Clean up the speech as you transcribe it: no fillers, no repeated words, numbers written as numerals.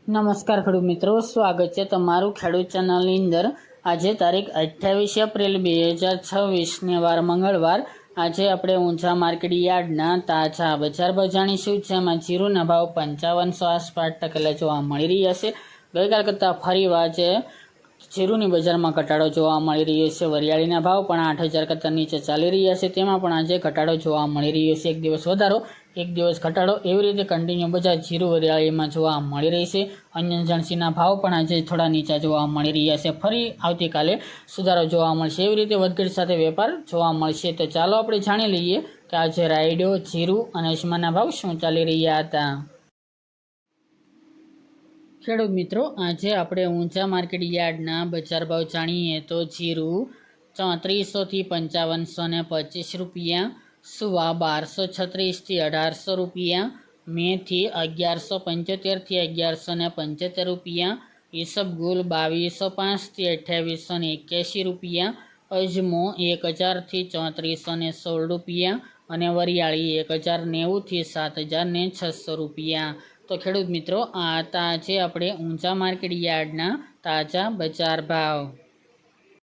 નમસ્કાર ખેડૂત મિત્રો, સ્વાગત છે તમારું ખેડૂત ચેનલની અંદર। આજે તારીખ 28 એપ્રિલ 2026 વાર મંગળવાર। આજે આપણે ઊંઝા માર્કેટ યાર્ડના તાજા બજાર ભાવ જાણીશું, જેમાં જીરુના ભાવ 5500 આસપાસ ટકેલા જોવા મળી રહ્યા છે। ગઈકાલ કરતાં ફરીવાર આજે જીરુની બજારમાં ઘટાડો જોવા મળી રહ્યો છે। વરિયાળીના ભાવ પણ 8000 કરતાં નીચે ચાલી રહ્યા છે, તેમાં પણ આજે ઘટાડો જોવા મળી રહ્યો છે। એક દિવસ વધારો એક દિવસ ઘટાડો એવી રીતે કન્ટિન્યુ બજાર જીરુ વરિયાળીમાં જોવા મળી રહી છે। અન્ય જણસીના ભાવ પણ આજે થોડા નીચા જોવા મળી રહ્યા છે। ફરી આવતીકાલે સુધારો જોવા મળશે, એવી રીતે વધઘટ સાથે વેપાર જોવા મળશે। તો ચાલો આપણે જાણી લઈએ કે આજે રાયડો, જીરુ અને અજમાના ભાવ શું ચાલી રહ્યા હતા। ખેડૂત મિત્રો, આજે આપણે ઊંઝા માર્કેટ યાર્ડના બજાર ભાવ જાણીએ તો જીરુ 3400 થી 5525 રૂપિયા, સુવા 1236 થી 1800 રૂપિયા, મેથી 1175 થી 1175 રૂપિયા, ઈસબગુલ 2205 થી 2881 રૂપિયા, અજમો 1000 થી 3416 રૂપિયા અને વરિયાળી 1090 થી 7600 રૂપિયા। તો ખેડૂત મિત્રો, આ હતા આજે આપણે ઊંઝા માર્કેટ યાર્ડના તાજા બજાર ભાવ।